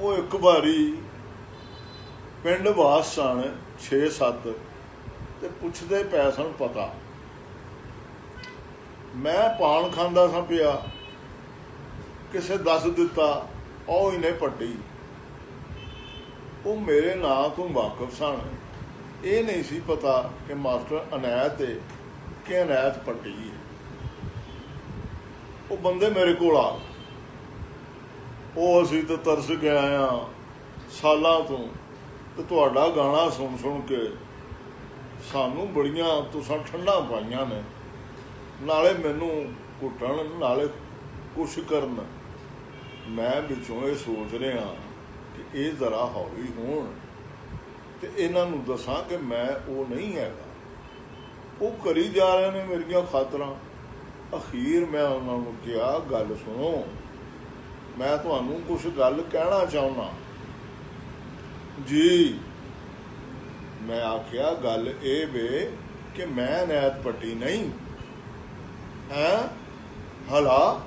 ਉਹ ਇੱਕ ਵਾਰੀ ਪਿੰਡ ਵਾਸ ਸਨ 6-7 ਤੇ ਪੁੱਛਦੇ ਪੈ ਸਨ ਪਤਾ। ਮੈਂ ਪਾਨ ਖਾਂਦਾ ਸਾਂ ਪਿਆ, ਕਿਸੇ ਦੱਸ ਦਿੱਤਾ ਉਹ ਇਹਨੇ ਪੱਟੀ। ਉਹ ਮੇਰੇ ਨਾਂ ਤੋਂ ਵਾਕਫ ਸਨ। ਇਹ ਨਹੀਂ ਸੀ ਪਤਾ ਕਿ ਮਾਸਟਰ ਅਨੈਤ ਹੈ ਕਿ ਅਨੈਤ ਪੱਟੀ ਹੈ। ਉਹ ਬੰਦੇ ਮੇਰੇ ਕੋਲ ਆ, ਉਹ ਅਸੀਂ ਤਾਂ ਤਰਸ ਕੇ ਆਏ ਹਾਂ ਸਾਲਾਂ ਤੋਂ, ਤੇ ਤੁਹਾਡਾ ਗਾਣਾ ਸੁਣ ਸੁਣ ਕੇ ਸਾਨੂੰ ਬੜੀਆਂ ਤੁਸਾਂ ਠੰਡਾਂ ਪਾਈਆਂ ਨੇ, ਨਾਲੇ ਮੈਨੂੰ ਘੁੱਟਣ ਨਾਲੇ ਕੁਛ ਕਰਨ। ਮੈਂ ਵਿੱਚੋਂ ਇਹ ਸੋਚ ਰਿਹਾ ਕਿ ਇਹ ਜ਼ਰਾ ਹੌਲੀ ਹੋਣ ਤੇ ਇਹਨਾਂ ਨੂੰ ਦੱਸਾਂ ਕਿ ਮੈਂ ਉਹ ਨਹੀਂ ਹੈਗਾ। ਉਹ ਕਰੀ ਜਾ ਰਹੇ ਨੇ ਮੇਰੀਆਂ ਖਾਤਰਾਂ। ਅਖੀਰ ਮੈਂ ਉਹਨਾਂ ਨੂੰ ਕਿਹਾ, ਗੱਲ ਸੁਣੋ, ਮੈਂ ਤੁਹਾਨੂੰ ਕੁਛ ਗੱਲ ਕਹਿਣਾ ਚਾਹੁੰਦਾ ਜੀ। ਮੈਂ ਆਖਿਆ, ਗੱਲ ਇਹ ਵੇ ਕਿ ਮੈਂ ਅਨੈਤ ਪੱਟੀ ਨਹੀਂ ਹੈ। ਹਲਾ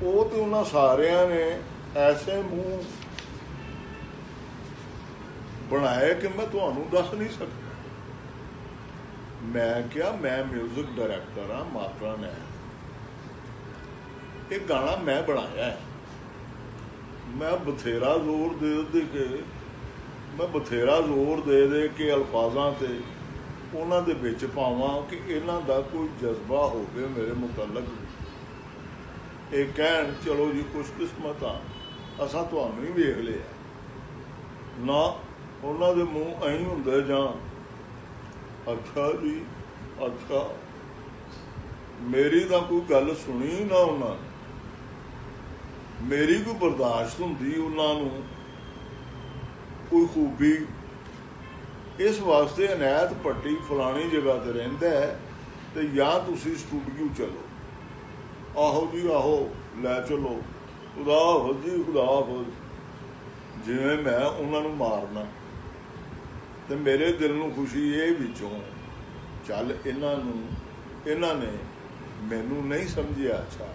ਉਹ ਤੇ ਉਹਨਾਂ ਸਾਰਿਆਂ ਨੇ ਐਸੇ ਮੂੰਹ ਬਣਾਏ ਕਿ ਮੈਂ ਤੁਹਾਨੂੰ ਦੱਸ ਨਹੀਂ ਸਕਦਾ। ਮੈਂ ਕਿਹਾ, ਮੈਂ ਮਿਊਜ਼ਿਕ ਡਾਇਰੈਕਟਰ ਹਾਂ ਮਾਸਟਰ ਅਨੈਤ। ਇਹ ਗਾਣਾ ਮੈਂ ਬਣਾਇਆ ਹੈ। ਮੈਂ ਬਥੇਰਾ ਜ਼ੋਰ ਦੇ ਕੇ ਅਲਫਾਜ਼ਾਂ ਤੇ ਉਹਨਾਂ ਦੇ ਵਿੱਚ ਪਾਵਾਂ ਕਿ ਇਹਨਾਂ ਦਾ ਕੋਈ ਜਜ਼ਬਾ ਹੋਵੇ ਮੇਰੇ ਮੁਤਲਕ। ਇਹ ਕਹਿਣ ਚਲੋ ਜੀ ਖੁਸ਼ਕਿਸਮਤ ਆ, ਅਸਾਂ ਤੁਹਾਨੂੰ ਹੀ ਵੇਖ ਲਿਆ ਨਾ। ਉਹਨਾਂ ਦੇ ਮੂੰਹ ਐਂ ਹੁੰਦੇ ਜਾਂ ਅੱਛਾ ਜੀ ਅੱਛਾ। ਮੇਰੀ ਤਾਂ ਕੋਈ ਗੱਲ ਸੁਣੀ ਨਾ ਉਹਨਾਂ ਨੇ, ਮੇਰੀ ਕੋਈ ਬਰਦਾਸ਼ਤ ਹੁੰਦੀ ਉਹਨਾਂ ਨੂੰ ਕੋਈ ਖੂਬੀ। ਇਸ ਵਾਸਤੇ ਅਨੈਤ ਪੱਟੀ ਫਲਾਣੀ ਜਗ੍ਹਾ ਤੇ ਰਹਿੰਦਾ ਹੈ ਤੇ ਜਾਂ ਤੁਸੀਂ ਸਟੂਡੀਓ ਚਲੋ। ਆਹੋ ਜੀ ਆਹੋ, ਲੈ ਚਲੋ, ਖੁਦਾ ਹਾਫਿਜ਼ ਜੀ, ਖੁਦਾ ਹਾਫਿਜ਼। ਜਿਵੇਂ ਮੈਂ ਉਹਨਾਂ ਨੂੰ ਮਾਰਨਾ ਤੇ ਮੇਰੇ ਦਿਲ ਨੂੰ ਖੁਸ਼ੀ ਇਹ ਵਿੱਚੋਂ, ਚੱਲ ਇਹਨਾਂ ਨੇ ਮੈਨੂੰ ਨਹੀਂ ਸਮਝਿਆ ਅੱਛਾ,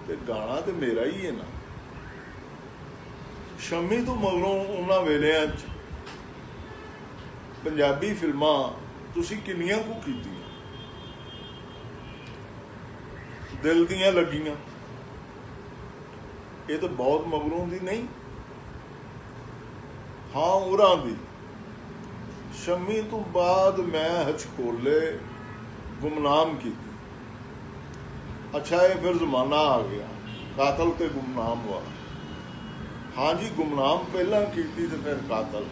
ਤੇ ਗਾਣਾ ਤੇ ਮੇਰਾ ਹੀ ਹੈ ਨਾ। ਸ਼ਮੀ ਤੋਂ ਮਗਰੋਂ ਉਹਨਾਂ ਵੇਲਿਆਂ 'ਚ ਪੰਜਾਬੀ ਫਿਲਮਾਂ ਤੁਸੀਂ ਕਿੰਨੀਆਂ ਕੁ ਕੀਤੀਆਂ, ਦਿਲ ਦੀਆਂ ਲੱਗੀਆਂ। ਇਹ ਤਾਂ ਬਹੁਤ ਮਗਰੋਂ ਦੀ ਨਹੀਂ। ਹਾਂ, ਉਰਾਂ ਦੀ। ਸ਼ਮੀ ਤੋਂ ਬਾਅਦ ਮੈਂ ਹਚਕੋਲੇ, ਗੁਮਨਾਮ ਕੀਤੀ। ਅੱਛਾ, ਇਹ ਫਿਰ ਜ਼ਮਾਨਾ ਆ ਗਿਆ ਕਾਤਲ ਤੇ ਗੁਮਨਾਮ ਵਾਲਾ। ਹਾਂ ਜੀ, ਗੁਮਨਾਮ ਪਹਿਲਾਂ ਕੀਤੀ ਤੇ ਫਿਰ ਕਾਤਲ।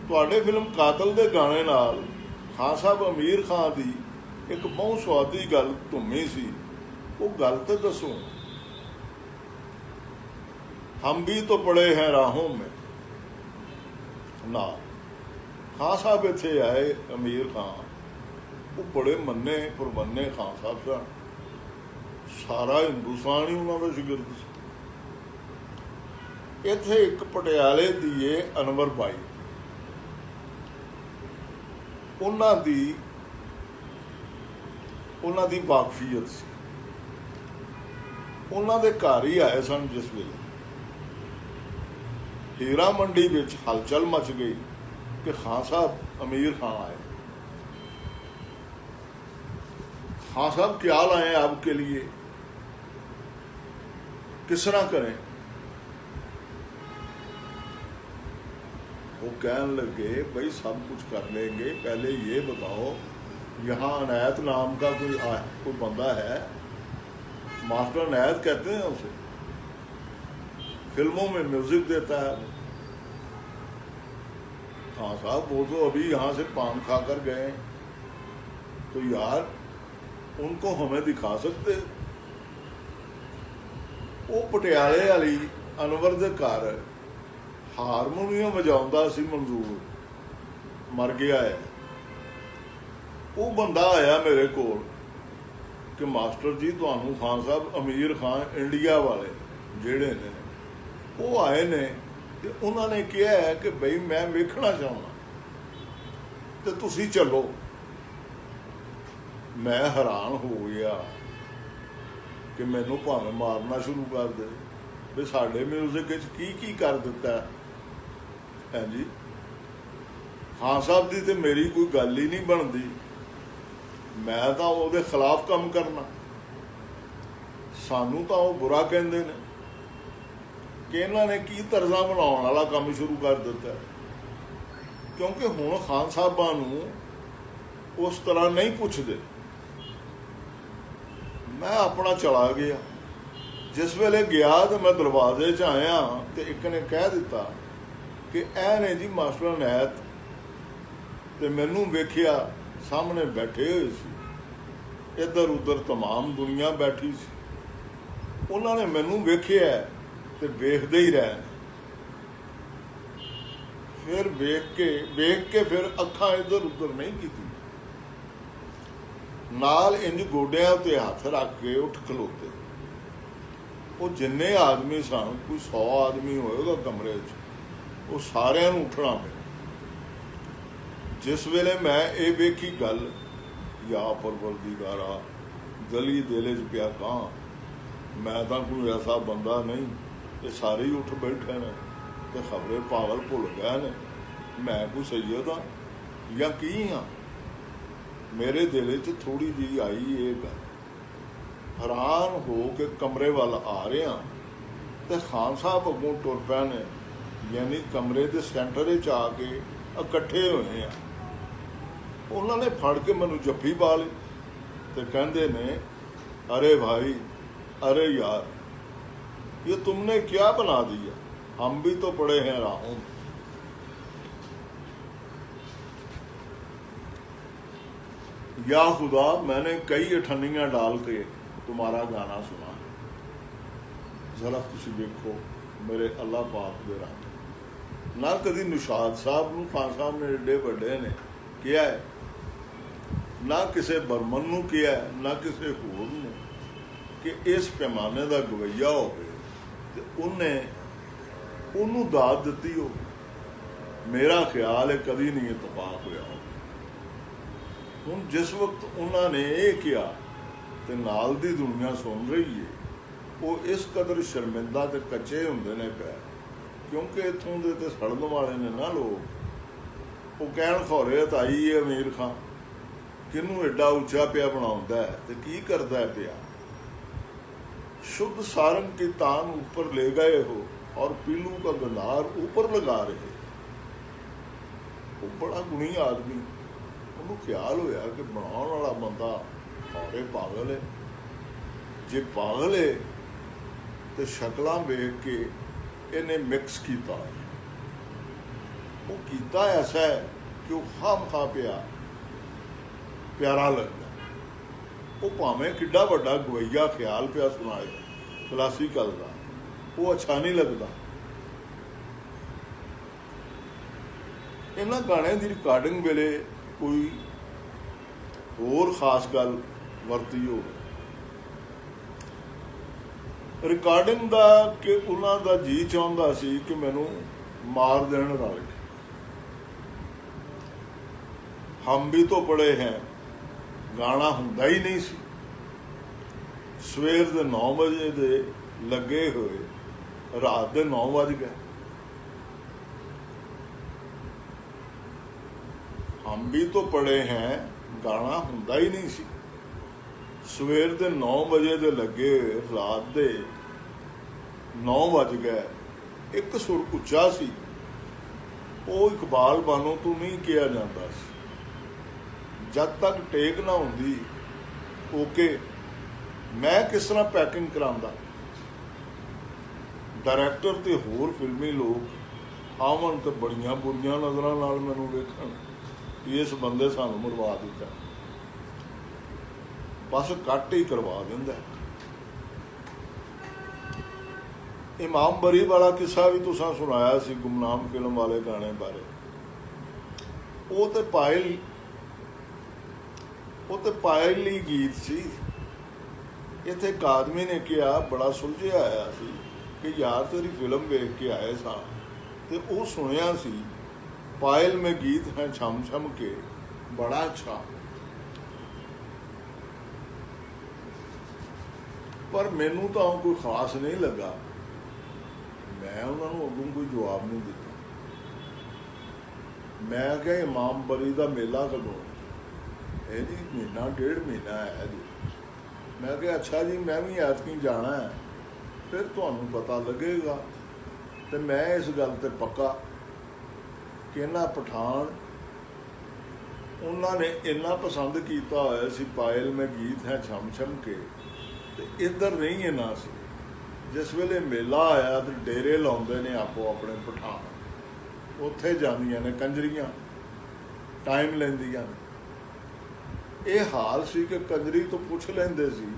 ਤੁਹਾਡੇ ਫਿਲਮ ਕਾਤਲ ਦੇ ਗਾਣੇ ਨਾਲ ਖਾਨ ਸਾਹਿਬ ਅਮੀਰ ਖਾਨ ਦੀ ਇੱਕ ਬਹੁਤ ਸੁਆਦੀ ਗੱਲ ਧੁੰਮੀ ਸੀ। ਉਹ ਗੱਲ ਤੇ ਦੱਸੋ। ਹਮ ਵੀ ਤਾਂ ਪੜੇ ਹੈ ਰਾਹੋਂ ਮੇਂ ਨਾ। ਖਾਨ ਸਾਹਿਬ ਇੱਥੇ ਆਏ, ਅਮੀਰ ਖਾਨ, ਉਹ ਬੜੇ ਮੰਨੇ ਪਰਮੰਨੇ ਖਾਨ ਸਾਹਿਬ ਸਨ। ਸਾਰਾ ਹਿੰਦੁਸਤਾਨ ਹੀ ਉਹਨਾਂ ਦਾ ਸ਼ਾਗਿਰਦ ਸੀ। ਇੱਥੇ ਇੱਕ ਪਟਿਆਲੇ ਦੀ ਏ ਅਨਵਰ ਬਾਈ, ਉਹਨਾਂ ਦੀ ਵਾਕਫੀਅਤ ਸੀ। ਉਹਨਾਂ ਦੇ ਘਰ ਹੀ ਆਏ ਸਨ ਜਿਸ ਵੇਲੇ ਹੀਰਾ ਮੰਡੀ ਵਿੱਚ ਹਲਚਲ ਮਚ ਗਈ कि खान साहब अमीर खान आए। खान साहब क्या लाए आपके लिए, किस तरह करें। वो कहने लगे, भाई सब कुछ कर लेंगे, पहले ये बताओ यहाँ अनैत नाम का कोई बंदा है, मास्टर अनैत कहते हैं उसे, फिल्मों में म्यूजिक देता है। हाँ साहब, वो तो अभी यहाँ से पान खा कर गए, तो यार उनको हमें दिखा सकते। वो पटियाले वाली अनवर दे घर हारमोनीयम वजाउंदा सी मंजूर, मर गया है। वो बंदा आया मेरे कोल कि मास्टर जी तुहानू खान साहब अमीर खान इंडिया वाले जेड़े ने वो आए ने ਤੇ ਉਹਨਾਂ ਨੇ ਕਿਹਾ ਹੈ ਕਿ ਬਈ ਮੈਂ ਵੇਖਣਾ ਚਾਹੁੰਦਾ ਤੇ ਤੁਸੀਂ ਚੱਲੋ। ਮੈਂ ਹੈਰਾਨ ਹੋ ਗਿਆ ਕਿ ਮੈਨੂੰ ਭਾਵੇਂ ਮਾਰਨਾ ਸ਼ੁਰੂ ਕਰ ਦੇ, ਵੀ ਸਾਡੇ ਮਿਊਜ਼ਿਕ ਵਿੱਚ ਕੀ ਕਰ ਦਿੱਤਾ ਹੈ ਜੀ। ਖਾਨ ਸਾਹਿਬ ਦੀ ਤੇ ਮੇਰੀ ਕੋਈ ਗੱਲ ਹੀ ਨਹੀਂ ਬਣਦੀ, ਮੈਂ ਤਾਂ ਉਹਦੇ ਖਿਲਾਫ ਕੰਮ ਕਰਨਾ। ਸਾਨੂੰ ਤਾਂ ਉਹ ਬੁਰਾ ਕਹਿੰਦੇ ਨੇ ਕਿ ਇਹਨਾਂ ਨੇ ਕੀ ਤਰਜ਼ਾ ਬਣਾਉਣ ਵਾਲਾ ਕੰਮ ਸ਼ੁਰੂ ਕਰ ਦਿੱਤਾ, ਕਿਉਂਕਿ ਹੁਣ ਖਾਨ ਸਾਹਿਬਾਂ ਨੂੰ ਉਸ ਤਰ੍ਹਾਂ ਨਹੀਂ ਪੁੱਛਦੇ। ਮੈਂ ਆਪਣਾ ਚਲਾ ਗਿਆ, ਜਿਸ ਵੇਲੇ ਗਿਆ ਤੇ ਮੈਂ ਦਰਵਾਜ਼ੇ 'ਚ ਆਇਆ ਤੇ ਇੱਕ ਨੇ ਕਹਿ ਦਿੱਤਾ ਕਿ ਇਹ ਨੇ ਜੀ ਮਾਸਟਰ ਅਨੈਤ, ਤੇ ਮੈਨੂੰ ਵੇਖਿਆ ਸਾਹਮਣੇ ਬੈਠੇ ਹੋਏ ਸੀ, ਇੱਧਰ ਉੱਧਰ ਤਮਾਮ ਦੁਨੀਆ ਬੈਠੀ ਸੀ। ਉਹਨਾਂ ਨੇ ਮੈਨੂੰ ਵੇਖਿਆ ਤੇ ਵੇਖਦੇ ਹੀ ਰਹੇ। ਫਿਰ ਵੇਖ ਕੇ ਫਿਰ ਅੱਖਾਂ ਇੱਧਰ ਉੱਧਰ ਨਹੀਂ ਕੀਤੀ, ਨਾਲ ਇੰਜ ਗੋਡਿਆਂ ਉੱਤੇ ਹੱਥ ਰੱਖ ਕੇ ਉੱਠ ਖਲੋਤੇ। ਉਹ ਜਿੰਨੇ ਆਦਮੀ ਸਨ, ਕੋਈ 100 ਆਦਮੀ ਹੋਏਗਾ ਕਮਰੇ 'ਚ, ਉਹ ਸਾਰਿਆਂ ਨੂੰ ਉੱਠਣਾ ਪਿਆ। ਜਿਸ ਵੇਲੇ ਮੈਂ ਇਹ ਵੇਖੀ ਗੱਲ, ਯਾ ਪਰਵਰਦੀਗਾਰਾ ਗਲੀ ਦੇਲੇ 'ਚ ਪਿਆ ਕਾਂ, ਮੈਂ ਤਾਂ ਕੋਈ ਐਸਾ ਬੰਦਾ ਨਹੀਂ, ਇਹ ਸਾਰੇ ਹੀ ਉੱਠ ਬੈਠੇ ਨੇ ਤੇ ਖਬਰੇ ਪਾਗਲ ਭੁੱਲ ਗਏ ਨੇ ਮੈਂ ਕੋਈ ਸੈਯਦ ਹਾਂ ਜਾਂ ਕੀ ਹਾਂ। ਮੇਰੇ ਦਿਲ 'ਚ ਥੋੜ੍ਹੀ ਜਿਹੀ ਆਈ ਇਹ ਗੱਲ। ਹੈਰਾਨ ਹੋ ਕੇ ਕਮਰੇ ਵੱਲ ਆ ਰਿਹਾ ਤੇ ਖਾਨ ਸਾਹਿਬ ਅੱਗੋਂ ਟੁਰ ਪਏ ਨੇ, ਯਾਨੀ ਕਮਰੇ ਦੇ ਸੈਂਟਰ 'ਚ ਆ ਕੇ ਇਕੱਠੇ ਹੋਏ ਆ। ਉਹਨਾਂ ਨੇ ਫੜ ਕੇ ਮੈਨੂੰ ਜੱਫੀ ਪਾ ਲਈ ਤੇ ਕਹਿੰਦੇ ਨੇ, अरे भाई, अरे यार, ये तुमने क्या बना दिया, हम भी तो पड़े हैं राहों में। या खुदा, मैंने कई अठन्नियां डाल के तुम्हारा गाना सुना, जरा तुसी देखो मेरे अल्लाह पाक दे रंग। ना कभी निशाद साहब नूं खान साहब ने एडे वड्डे ने किया है, ना किसी बर्मन नूं किया है, ना किसी होर नूं कि इस पैमाने का गवैया हो उन्होंने दाद दी हो। मेरा ख्याल है कभी नहीं इतफाक होया हो। हुण जिस वक्त उन्होंने ये किया तो नाल दी दुनिया सुन रही है, वो इस कदर शर्मिंदा ते कच्चे होंदे ने पै, क्योंकि इत्थों दे ते सड़न वाले ने ना लोग। वो कहण खौरे ताई है अमीर खां, किनू एडा उच्चा पिया बनाउंदा है ते की करदा है पिया। शुद्ध सारंग की तान ऊपर ले गए हो और पीलू का गंधार ऊपर लगा रहे। वो बड़ा गुणी आदमी, उन्होंने ख्याल होया कि बनाने वाला बंदा सारे पागल है। जे पागल है तो शक्लां वेख के इन्हें मिक्स किया। वो कीता ऐसा है कि वो खाम खा पिया प्यारा लगता। वो भावें किड्डा वड्डा गवैया ख्याल पिया सुनाए क्लासीकल का, वो अच्छा नहीं लगता। इन्हां गाने की रिकॉर्डिंग वेले कोई होर खास गल वरती हो, रिकॉर्डिंग का कि उन्हां दा जी चाहुंदा सी कि मैनू मार देण रल के। हम भी तो पड़े हैं गाना हुंदा ही नहीं सी। सवेर दे 9 बजे दे लगे हुए रात दे 9 बज गए। हम भी तो पड़े हैं गाना हुंदा ही नहीं सी। सवेर दे 9 बजे दे लगे रात दे 9 बज गए। एक सुर उच्चा सी, वो इकबाल बानो तो नहीं किया जाता सी। जब तक टेक ना होंदी ओके, मैं किस तरह पैकिंग करांदा। डायरैक्टर ते होर फिल्मी लोग आवन तो बड़ियां बुरियां नज़रां नाल मैनूं वेखण कि इस बंदे सानूं मरवा दिता, बस कट ही करवा दिंदा। इमाम बरी वाला किस्सा भी तुसां सुनाया सी गुमनाम फिल्म वाले गाने बारे। वो तो पायल ही गीत सी। इत्थे एक आदमी ने कहा, बड़ा सुलझिया आया सी कि यार तेरी फिल्म वेख के आए सा ते वो सुनिया सी पायल में गीत है छम छम के, बड़ा अच्छा। पर मैनू तो कोई खास नहीं लगा। मैं उन्होंने अगों कोई जवाब नहीं दिता। मैं क्या इमामबरी का मेला कदों? ये जी महीना 1.5 महीना है जी। मैं क्या अच्छा जी मैं भी ऐतकी जाना है, फिर तुहानू पता लगेगा। तो मैं इस गल ते पक्का कि इन्हां पठान उन्होंने इन्ना पसंद किया होया सी पायल में गीत है छम छम के, ते इधर नहीं इन्ना सी। जिस वेले मेला आया तो डेरे लाउंदे ने आपो अपने पठान, उत्थे जांदियां ने कंजरियां टाइम लैंदियां ने। ये हाल सी कि कंजरी तो पुछ लेंदे सी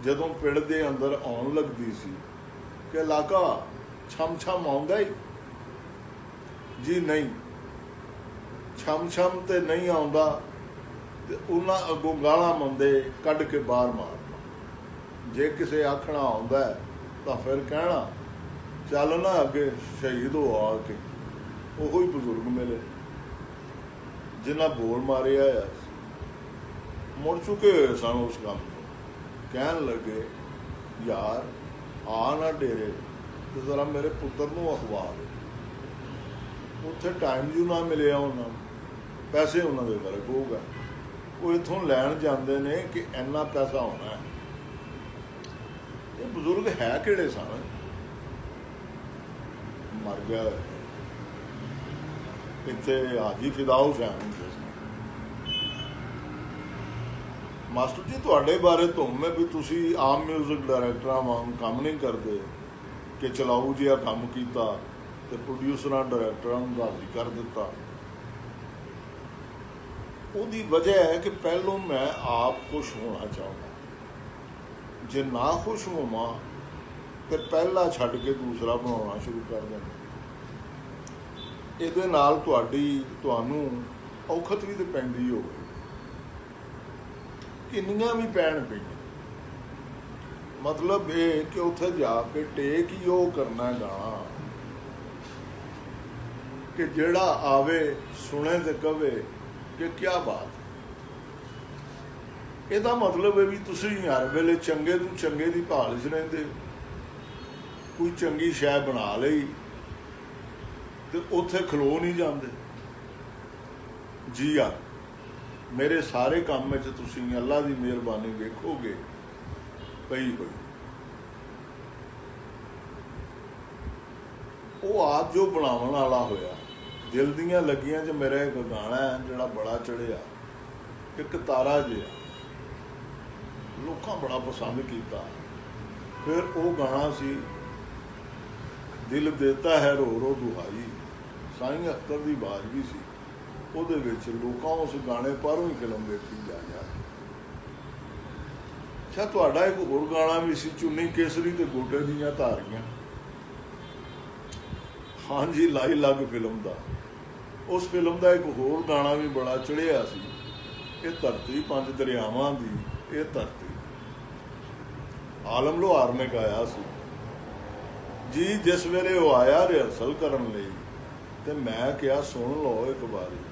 जदों पिंड दे अंदर आउण लगदी सी कि लाका छम छम आउंदा ही जी? नहीं, छम छम ते नहीं आउंदा। ते उन्हां अगों गालां मंदे कढ के बाहर मारना। जे किसे आखना आउंदा है तो फिर कहना चल ना अगे शहीद हो आके। ओहो ही बजुर्ग मिले जिन्हां बोल मारिया है, मुड़ चुके हुए सन उस काम को। कहन लगे यार आ ना डेरे तो जरा मेरे पुत्र नूं अखवा दे। उत्थे टाइम जू ना मिले उन्होंने, पैसे उन्होंने फर्क होगा। वो इत्थों लैन जाते ने कि इन्ना पैसा होना है। ये बजुर्ग है किहड़े सन? मर गया इत्थे हाजी फिदा हुसैन हुंदे सन। मास्टर जी तुहाडे बारे धुम है भी तुसी आम म्यूजिक डायरैक्टरां वांग काम नहीं करते कि चलाऊ जिहा काम कीता ते प्रोड्यूसरां डायरैक्टरां नूं राजी कर दिता। उसकी वजह है कि पहलों मैं आप खुश होना चाहता, जे ना खुश होवां तो पहला छड्ड के दूसरा बनाना शुरू कर देना। इहदे नाल तुहानूं औखत भी तो पैंदी होवे, किन्नियां भी पैण पईयां। मतलब ये कि उत्थे जाके टेक ही वो करना गाना कि जिहड़ा आवे सुने ते कवे कि क्या बात। ਇਹਦਾ मतलब है भी तुसीं हर वेले चंगे तो चंगे की भाल च रहिंदे। कोई चंगी शै बना लई तो उत्थे खलो नहीं जाते। जी आ मेरे सारे काम में तुसीं अल्लाह की मेहरबानी वेखोगे पई हुई। वो आप जो बनावन वाला होया दिल दियां लगियां च मेरा एक गाना है जिहड़ा बड़ा चढ़िया, एक तारा जिहा लोकां बड़ा पसंद किया। फिर वो गाना सी दिल देता है रो रो दुहाई, साईं अख्तर की आवाज़ भी सी। ਉਹਦੇ ਵਿੱਚ ਲੋਕਾਂ उस गाने पर ही फिल्म देखी जा जा। अच्छा ਤੁਹਾਡਾ एक होर गाना भी सी चुन्नी केसरी ते गोडे दीयां धारियां। हाँ जी लाई लग फिल्म का। उस फिल्म का एक होर गाना भी बड़ा चढ़िया सी, ये धरती 5 दरियावां दी ये धरती। आलम लोहार ने गाया सी जी। जिस वेले वो आया रिहर्सल करन लई ते मैं क्या सुन लो एक बारी,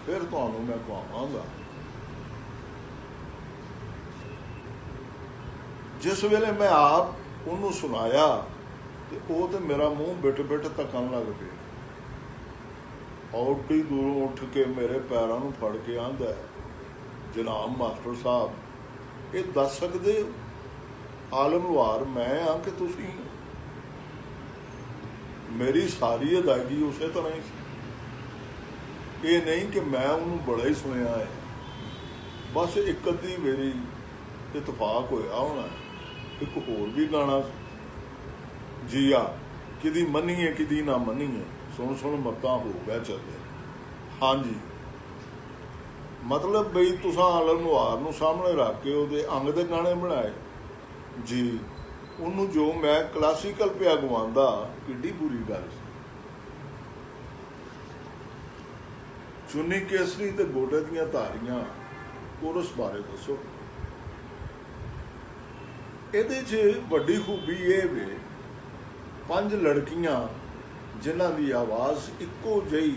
फिर तुहानूं मैं खुआवांगा। जिस वेले मैं आप उन्होंने सुनाया तो वो तो मेरा मूँह बिट बिट तकन लग पे। औडी दूरों उठ के मेरे पैरों नूं फड़ के आंदा है जनाब मास्टर साहब ये दस सकदे हो आलम लोहार मैं हाँ कि तुसीं? मेरी सारी अदायगी उस तरह ही सी। ये नहीं कि मैं उन्होंने बड़ा ही सुनिया है, बस एक अद्धी मेरी इतफाक होया होना। एक होर भी गाना जी आ किदी मनीए किदी ना मनीए, सुन सुन मत्ता हो गया चले। हाँ जी मतलब बई तुसां आलम लोहार नूं सामने रख के उहदे अंग दे गाने बनाए जी। उन्होंने जो मैं क्लासीकल पिया गवांदा किड्डी बुरी गल सी। चुन्नी केसरी ते गोडे दीयां धारियां कोरस बारे दसो। ਇਹਦੇ 'ਚ ਵੱਡੀ खूबी ये वे 5 लड़कियां जिन्हां दी आवाज़ इक्को जही,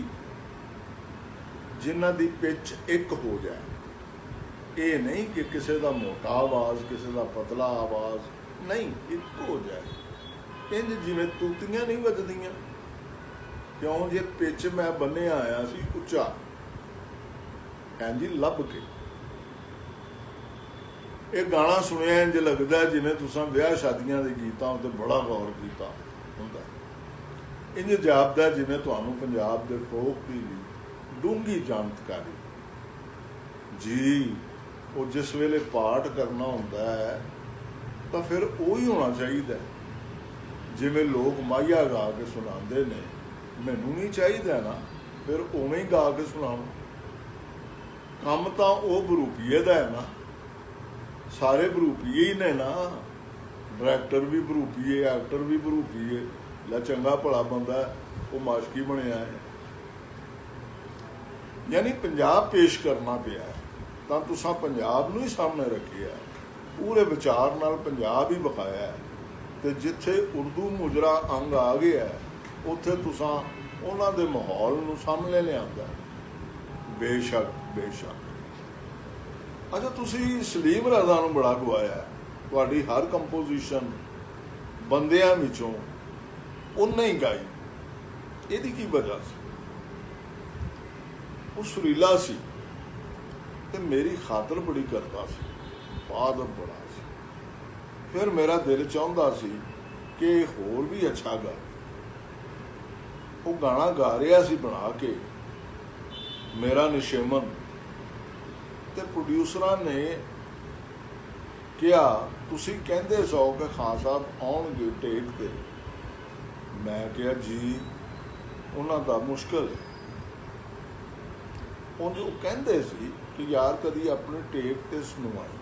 जिन्हां दी पिच एक हो जाए। ये नहीं कि किसी का मोटा आवाज़ किसी का पतला आवाज़ नहीं, इक्को जाए। ਇੰਜ ਜਿਵੇਂ ਤੂਤੀਆਂ ਨਹੀਂ ਵੱਜਦੀਆਂ। ਕਿਉਂ? ਜੇ ਪਿੱਛ ਮੈਂ ਬੰਨਿਆ ਆਇਆ ਸੀ ਉੱਚਾ, ਇੰਜ ਲੱਭ ਕੇ। ਇਹ ਗਾਣਾ ਸੁਣਿਆ ਇੰਜ ਲੱਗਦਾ ਜਿਵੇਂ ਤੁਸੀਂ ਵਿਆਹ ਸ਼ਾਦੀਆਂ ਦੇ ਗੀਤਾਂ ਉੱਤੇ ਬੜਾ ਗੌਰ ਕੀਤਾ ਹੁੰਦਾ। ਇੰਜ ਜਾਪਦਾ ਜਿਵੇਂ ਤੁਹਾਨੂੰ ਪੰਜਾਬ ਦੇ ਫੋਕ ਦੀ ਵੀ ਡੂੰਘੀ ਜਾਣਕਾਰੀ ਜੀ। ਉਹ ਜਿਸ ਵੇਲੇ ਪਾਠ ਕਰਨਾ ਹੁੰਦਾ ਹੈ ਤਾਂ ਫਿਰ ਉਹੀ ਹੋਣਾ ਚਾਹੀਦਾ ਜਿਵੇਂ ਲੋਕ ਮਾਹੀਆ ਗਾ ਕੇ ਸੁਣਾਉਂਦੇ ਨੇ। ਮੈਨੂੰ ਨਹੀਂ ਚਾਹੀਦਾ ਨਾ ਫਿਰ ਉਵੇਂ ਹੀ ਗਾ ਕੇ ਸੁਣਾਉਂ। ਕੰਮ ਤਾਂ ਉਹ ਬਰੂਪੀਏ ਦਾ ਹੈ ਨਾ, ਸਾਰੇ ਬਰੂਪੀਏ ਹੀ ਨੇ ਨਾ। ਡਾਇਰੈਕਟਰ ਵੀ ਬਰੂਪੀਏ, ਐਕਟਰ ਵੀ ਬਰੂਪੀਏ। ਲੈ ਚੰਗਾ ਭਲਾ ਬੰਦਾ ਉਹ ਮਾਸ਼ਕੀ ਬਣਿਆ ਹੈ। ਯਾਨੀ ਪੰਜਾਬ ਪੇਸ਼ ਕਰਨਾ ਪਿਆ ਤਾਂ ਤੁਸੀਂ ਪੰਜਾਬ ਨੂੰ ਹੀ ਸਾਹਮਣੇ ਰੱਖਿਆ, ਪੂਰੇ ਵਿਚਾਰ ਨਾਲ ਪੰਜਾਬ ਹੀ ਵਿਖਾਇਆ। ਤੇ ਜਿੱਥੇ ਉਰਦੂ ਮੁਜਰਾ ਅੰਗ ਆ ਗਿਆ ਉੱਥੇ ਤੁਸੀਂ ਉਹਨਾਂ ਦੇ ਮਾਹੌਲ ਨੂੰ ਸਾਹਮਣੇ ਲਿਆਂਦਾ। ਬੇਸ਼ੱਕ ਬੇਸ਼ੱਕ। ਅੱਛਾ, ਤੁਸੀਂ ਸਲੀਮ ਰਜ਼ਾ ਨੂੰ ਬੜਾ ਗਵਾਇਆ। ਤੁਹਾਡੀ ਹਰ ਕੰਪੋਜੀਸ਼ਨ ਬੰਦਿਆਂ ਵਿੱਚੋਂ ਉਹਨੇ ਹੀ ਗਾਈ। ਇਹਦੀ ਕੀ ਵਜ੍ਹਾ ਸੀ? ਉਹ ਸੁਰੀਲਾ ਸੀ ਤੇ ਮੇਰੀ ਖਾਤਰ ਬੜੀ ਕਰਦਾ ਸੀ, ਬਹਾਦਰ ਬੜਾ ਸੀ। ਫਿਰ ਮੇਰਾ ਦਿਲ ਚਾਹੁੰਦਾ ਸੀ ਕਿ ਹੋਰ ਵੀ ਅੱਛਾ ਗਾ। ਉਹ ਗਾਣਾ ਗਾ ਰਿਹਾ ਸੀ ਬਣਾ ਕੇ ਮੇਰਾ ਨਿਸ਼ੇਮਨ, ਤੇ ਪ੍ਰੋਡਿਊਸਰਾਂ ਨੇ ਕਿਹਾ ਤੁਸੀਂ ਕਹਿੰਦੇ ਸੋ ਕਿ ਖਾਨ ਸਾਹਿਬ ਆਉਣਗੇ ਟੇਕ ਤੇ। ਮੈਂ ਕਿਹਾ ਜੀ ਉਹਨਾਂ ਦਾ ਮੁਸ਼ਕਲ ਹੈ। ਉਹ ਕਹਿੰਦੇ ਸੀ ਕਿ ਯਾਰ ਕਦੀ ਆਪਣੇ ਟੇਕ ਤੇ ਸੁਣਵਾਈ।